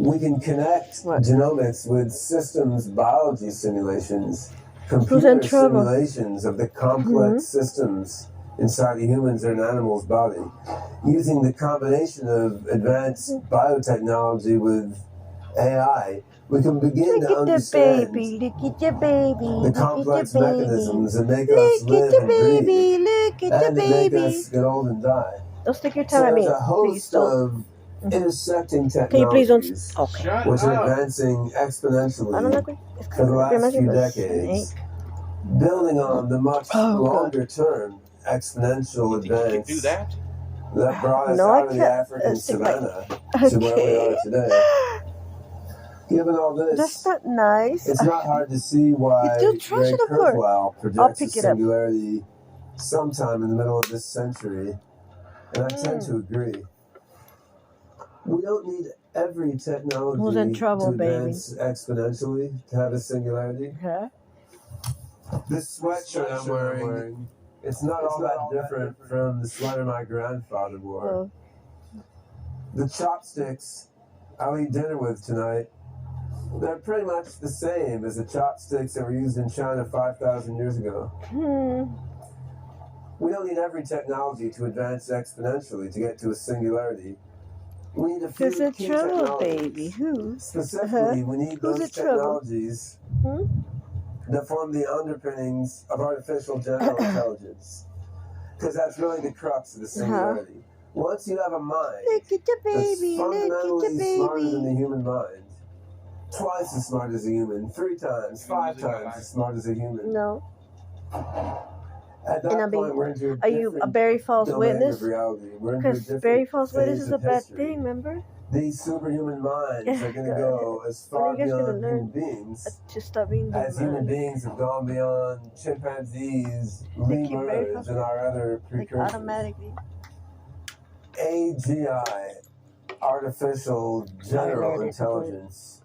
We can connect genomics with systems biology simulations, computer simulations of the complex systems inside a human's or an animal's body, using the combination of advanced biotechnology with AI. We can begin to understand the complex mechanisms that make us live and breathe, and that make us get old and die. Don't stick your So tongue at me. there's a host of intersecting technologies which are advancing exponentially for the last few decades, building on the much longer term exponential advance that brought us out of the African savannah to where we are today. Given all this, that's not nice. It's not hard to see why Ray Kurzweil projects a singularity sometime in the middle of this century, and I tend to agree. We don't need every technology to advance exponentially to have a singularity. This sweatshirt I'm wearing, it's not all that different from the sweater my grandfather wore. The chopsticks I'll eat dinner with tonight, they're pretty much the same as the chopsticks that were used in China 5,000 years ago. We don't need every technology to advance exponentially to get to a singularity. We need a few key technologies. Specifically, we need those technologies that form the underpinnings of artificial general intelligence. Because that's really the crux of the singularity. Once you have a mind that's fundamentally smarter than the human mind, twice as smart as a human, 3 times, 5 times as smart as a human. No. At that point, we're into are you a very false witness? Because very false witness is a bad thing, remember? These superhuman minds are going to go as far beyond human beings as human beings have gone beyond chimpanzees, lemurs, and our other precursors. AGI, artificial general intelligence,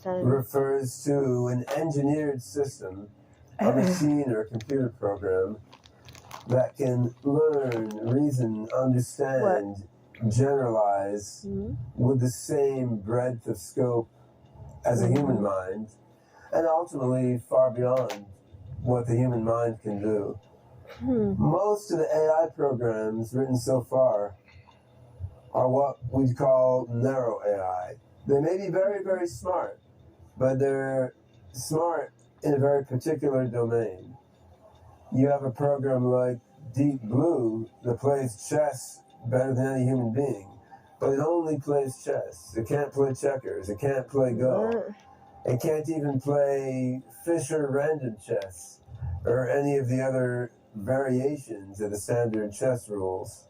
refers to an engineered system, a machine or a computer program that can learn, reason, understand, generalize with the same breadth of scope as a human mind, and ultimately far beyond what the human mind can do. Most of the AI programs written so far are what we call narrow AI. They may be very, very smart, but they're smart in a very particular domain. You have a program like Deep Blue that plays chess better than any human being, but it only plays chess. It can't play checkers. It can't play Go. It can't even play Fisher random chess or any of the other variations of the standard chess rules.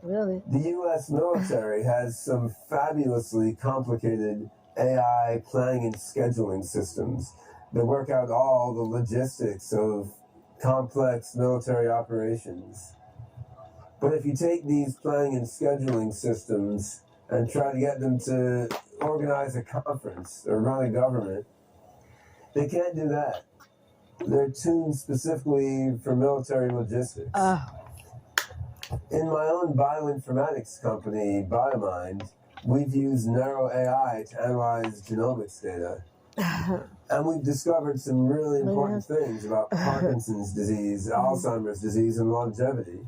Really? The U.S. military has some fabulously complicated AI planning and scheduling systems that work out all the logistics of complex military operations. But if you take these planning and scheduling systems and try to get them to organize a conference or run a government, they can't do that. They're tuned specifically for military logistics. In my own bioinformatics company, BioMind, we've used narrow AI to analyze genomics data. And we've discovered some really important things about Parkinson's disease, Alzheimer's disease, and longevity.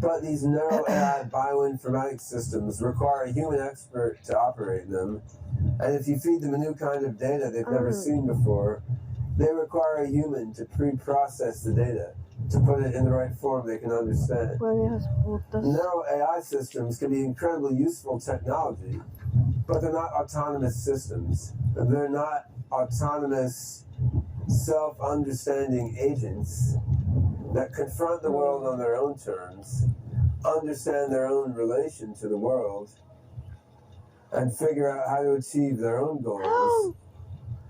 But these narrow AI bioinformatics systems require a human expert to operate them. And if you feed them a new kind of data they've never seen before, they require a human to pre-process the data, to put it in the right form they can understand. Narrow AI systems can be incredibly useful technology, but they're not autonomous systems. They're not autonomous, self-understanding agents that confront the world on their own terms, understand their own relation to the world, and figure out how to achieve their own goals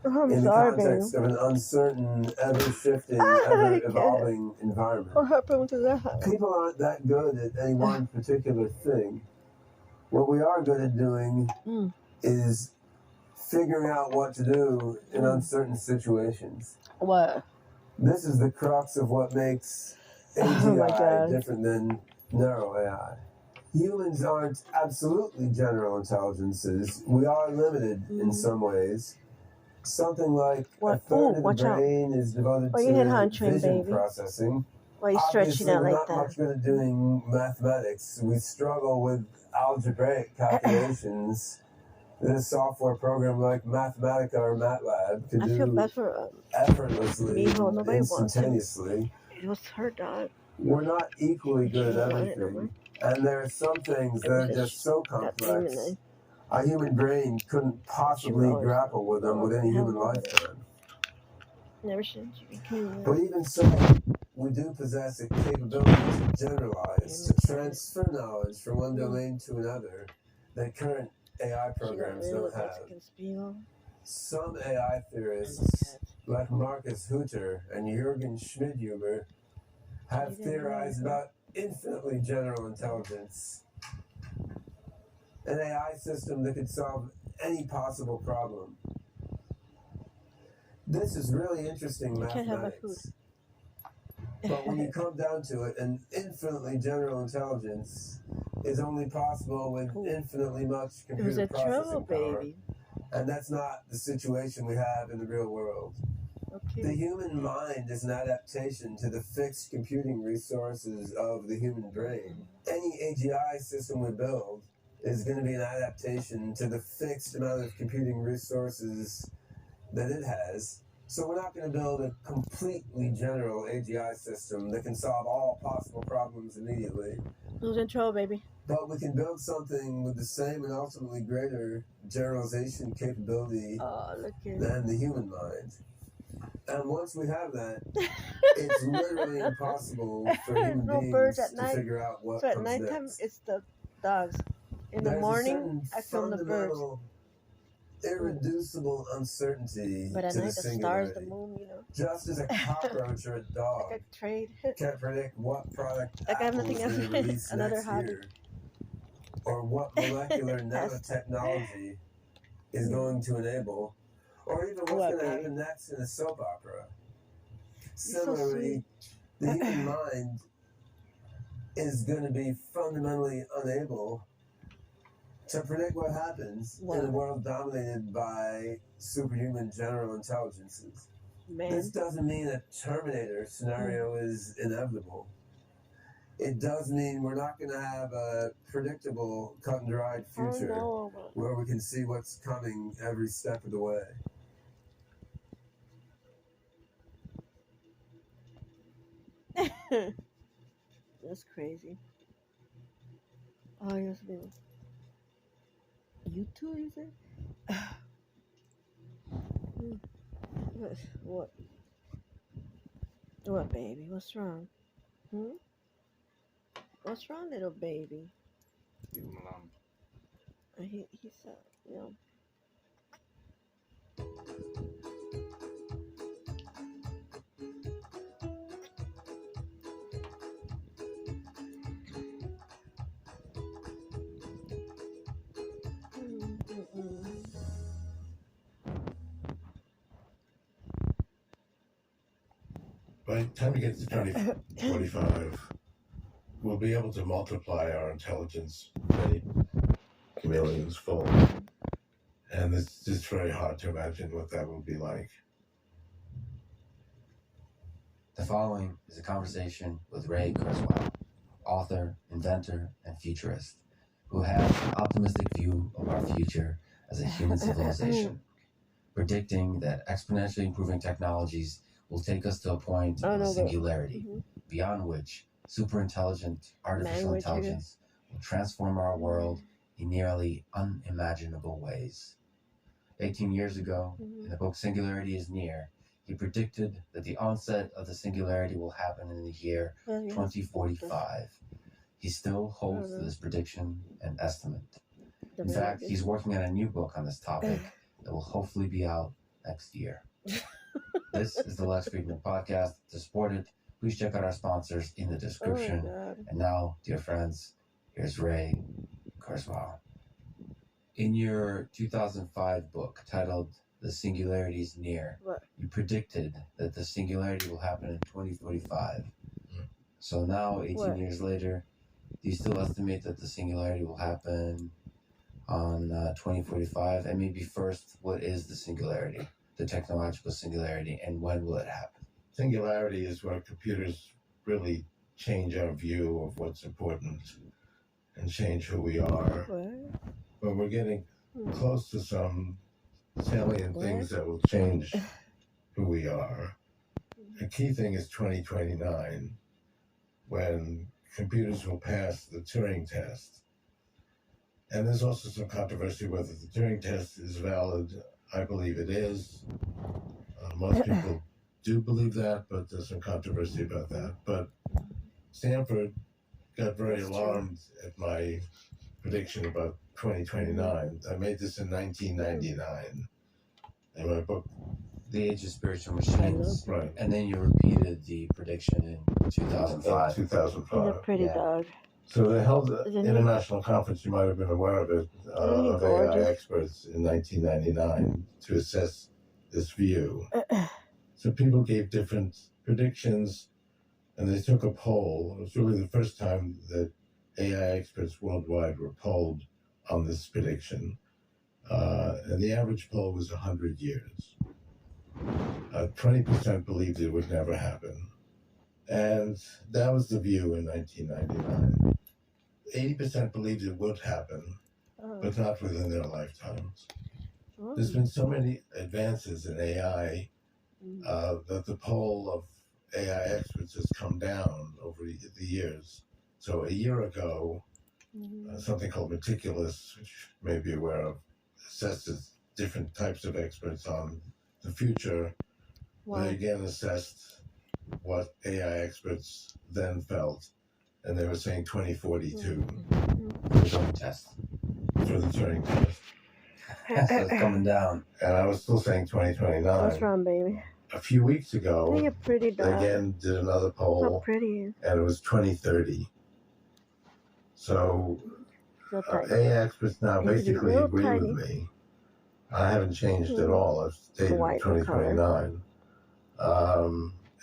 in the context of an uncertain, ever-shifting, ever-evolving environment. What happened to that? People aren't that good at any one particular thing. What we are good at doing is figuring out what to do in uncertain situations. What? This is the crux of what makes AGI different than narrow AI. Humans aren't absolutely general intelligences. We are limited in some ways. Something like a third of the brain is devoted to vision processing. Why are you stretching Obviously, out we're like not that? much good at doing mathematics. We struggle with algebraic calculations that a software program like Mathematica or MATLAB can do effortlessly and instantaneously. It was her dog. We're not equally good at everything. And there are some things that are just so complex. A human brain couldn't possibly grapple with them with any human lifetime. Never since you became. But even so, we do possess a capability to generalize, to transfer knowledge from one domain to another that current AI programs don't have. Some AI theorists, like Marcus Hutter and Jürgen Schmidhuber, have theorized about infinitely general intelligence, an AI system that could solve any possible problem. This is really interesting mathematics. But when you come down to it, an infinitely general intelligence is only possible with infinitely much computer processing power. And that's not the situation we have in the real world. The human mind is an adaptation to the fixed computing resources of the human brain. Any AGI system we build is going to be an adaptation to the fixed amount of computing resources that it has. So we're not going to build a completely general AGI system that can solve all possible problems immediately. Who's in trouble, baby? But we can build something with the same and ultimately greater generalization capability than the human mind. And once we have that, it's literally impossible for human beings to figure out what comes next. So at nighttime, it's the dogs. In the morning, I film the birds. Irreducible uncertainty but at to night, the singularity. Stars, the moon, you know. Just as a cockroach or a dog like a trade. can't predict what product like Apple is going to release next year, or what molecular nanotechnology is going to enable, or even what's going to happen next in a soap opera. Similarly, the human mind is going to be fundamentally unable to predict what happens in a world dominated by superhuman general intelligences. This doesn't mean a Terminator scenario is inevitable. It does mean we're not going to have a predictable, cut and dried future where we can see what's coming every step of the way. That's crazy. Oh, yes, baby. You too, you said? What? What, baby? What's wrong? What's wrong, little baby? Leave him alone. He said, you know. By the time we get to 2045, we'll be able to multiply our intelligence many millions fold. And it's just very hard to imagine what that will be like. The following is a conversation with Ray Kurzweil, author, inventor, and futurist, who has an optimistic view of our future as a human civilization, predicting that exponentially improving technologies will take us to a point of singularity, beyond which superintelligent artificial intelligence will transform our world in nearly unimaginable ways. 18 years ago, in the book Singularity is Near, he predicted that the onset of the singularity will happen in the year 2045. He still holds to this prediction and estimate. In fact, he's working on a new book on this topic that will hopefully be out next year. This is the Lex Friedman Podcast. To support it, please check out our sponsors in the description. And now, dear friends, here's Ray Kurzweil. In your 2005 book titled The Singularity is Near, you predicted that the singularity will happen in 2045. So now, 18 years later, Do you still estimate that the singularity will happen on 2045? And maybe first, what is the singularity, the technological singularity, and when will it happen? Singularity is where computers really change our view of what's important and change who we are. What? But we're getting close to some salient things that will change who we are. The key thing is 2029, when computers will pass the Turing test. And there's also some controversy whether the Turing test is valid. I believe it is. Most people do believe that, but there's some controversy about that. But Stanford got very alarmed at my prediction about 2029. I made this in 1999 in my book, The Age of Spiritual Machines. right? And then you repeated the prediction in 2005. 2005. He's a pretty dog. So they held an Isn't he? international conference, you might have been aware of it, Isn't he of AI gorgeous? experts in 1999 to assess this view. So people gave different predictions, and they took a poll. It was really the first time that AI experts worldwide were polled on this prediction. And the average poll was 100 years. 20% believed it would never happen. And that was the view in 1999. 80% believed it would happen, but not within their lifetimes. There's been so many advances in AI that the poll of AI experts has come down over the years. So a year ago, something called Meticulous, which you may be aware of, assesses different types of experts on the future. They again assessed what AI experts then felt, and they were saying 2042 For the Turing test. for the Turing test. So it's coming down. And I was still saying 2029. What's wrong, baby? A few weeks I ago, think you're pretty they dog. again did another How poll, pretty he is. and it was 2030. So So tight. AI experts now He's basically real agree tiny. with me. I haven't changed at all. I've stayed White at 2029.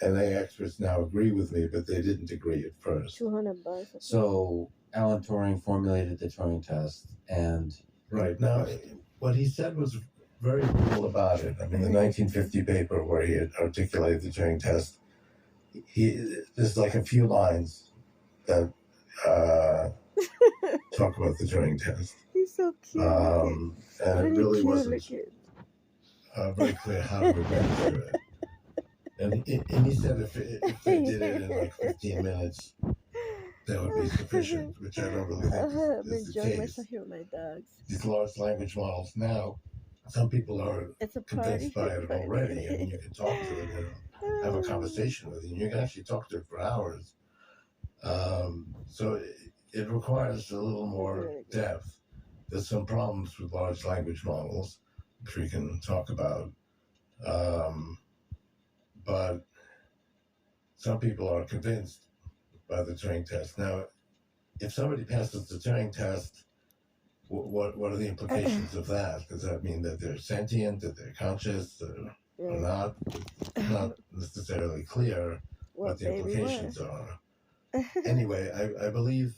And AI experts now agree with me, but they didn't agree at first. $200. So Alan Turing formulated the Turing test, and Right. Now, what he said was very cool about it. I mean, the 1950 paper where he had articulated the Turing test, there's like a few lines that talk about the Turing test. He's so cute. And it really wasn't very clear how to administer it. And he said if they did it in like 15 minutes, that would be sufficient, which I don't really think I'm is the enjoying case. myself here with my dogs. These large language models now, some people are It's a convinced party. by it already. I mean, you can talk to it and have a conversation with it. You can actually talk to it for hours. So it requires a little more depth. There's some problems with large language models, which we can talk about. But some people are convinced by the Turing test. Now, if somebody passes the Turing test, what are the implications of that? Does that mean that they're sentient, that they're conscious, or not? It's not necessarily clear what the implications are. Anyway, I believe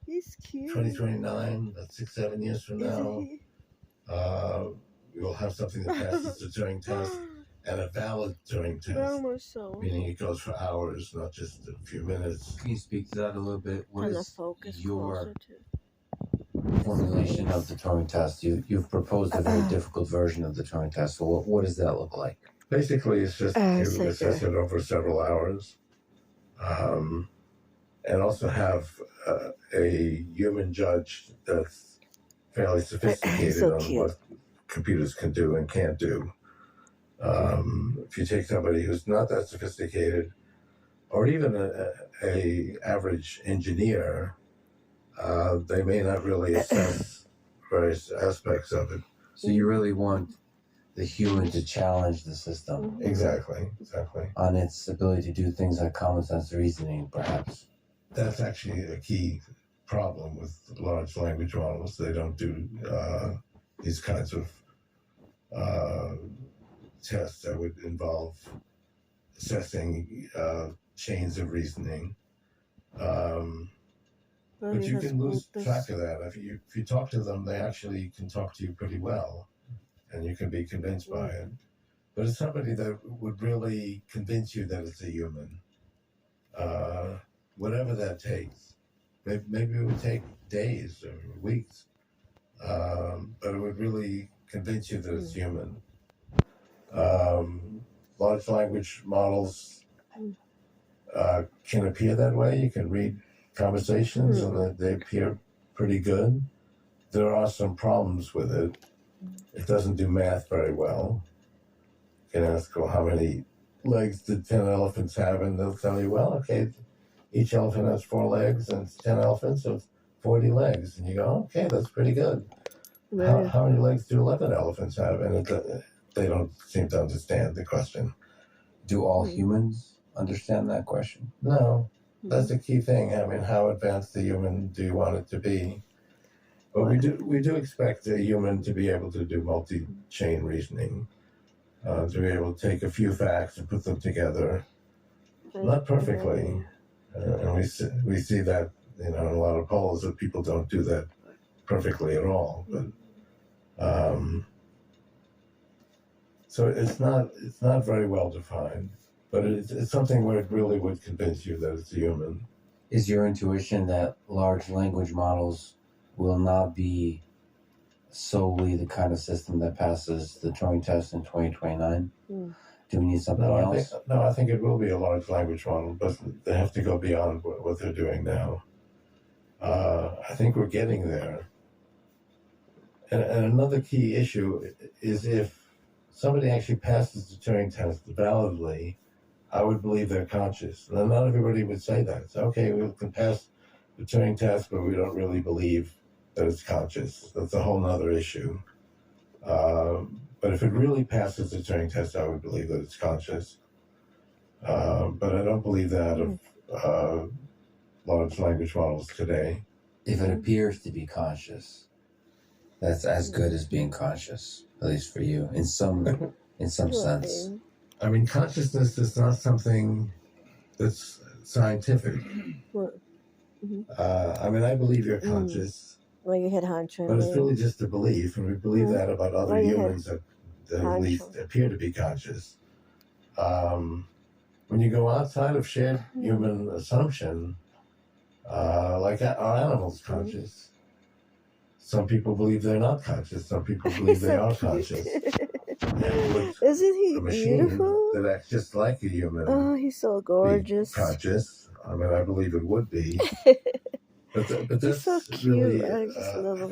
He's cute. 2029, that's 6-7 years from now, we will have something that passes the Turing test, and a valid Turing test, meaning it goes for hours, not just a few minutes. can you speak to that a little bit? What Kinda is focus your closer to formulation of the Turing test? You've proposed a very difficult version of the Turing test. So what does that look like? Basically, it's just to assess it over several hours, and also have a human judge that's fairly sophisticated So on cute. what computers can do and can't do. If you take somebody who's not that sophisticated, or even a average engineer, they may not really assess various aspects of it. So you really want the human to challenge the system Exactly. on its ability to do things like common sense reasoning, perhaps. That's actually a key problem with large language models. They don't do these kinds of tests that would involve assessing chains of reasoning. But you can lose track of that. If you talk to them, they actually can talk to you pretty well, and you can be convinced by it. But it's somebody that would really convince you that it's a human, whatever that takes. Maybe it would take days or weeks, but it would really convince you that it's human. Large language models can appear that way. You can read conversations and they appear pretty good. There are some problems with it. It doesn't do math very well. You can ask, well, how many legs did 10 elephants have? And they'll tell you, well, okay, each elephant has 4 legs and it's 10 elephants, so it's 40 legs. And you go, okay, that's pretty good. Right. How many legs do 11 elephants have? And they don't seem to understand the question. Do all humans understand that question? No, that's the key thing. I mean, how advanced the human do you want it to be? But we do expect a human to be able to do multi-chain reasoning, to be able to take a few facts and put them together, not perfectly, and we see that in a lot of polls that people don't do that perfectly at all. But so it's not very well defined, but it's something where it really would convince you that it's a human. Is your intuition that large language models will not be solely the kind of system that passes the Turing test in 2029? Do we need something else? I think it will be a large language model, but they have to go beyond what they're doing now. I think we're getting there. And another key issue is if somebody actually passes the Turing test validly, I would believe they're conscious. Now, not everybody would say that. So, okay, we can pass the Turing test, but we don't really believe that it's conscious. That's a whole other issue. But if it really passes the Turing test, I would believe that it's conscious. But I don't believe that of large language models today. If it appears to be conscious, that's as good as being conscious, at least for you, in some sense. I mean, consciousness is not something that's scientific. I mean, I believe you're conscious. Well, you hit honcho. But it's really just a belief, and we believe that about other humans that at least appear to be conscious. When you go outside of shared human assumption, like are animals conscious? Some people believe they're not conscious. Some people believe they are conscious. Isn't he a machine beautiful? that acts just like a human. Oh, he's so gorgeous. Conscious. I mean, I believe it would be. But that's he's so cute. really I just love him.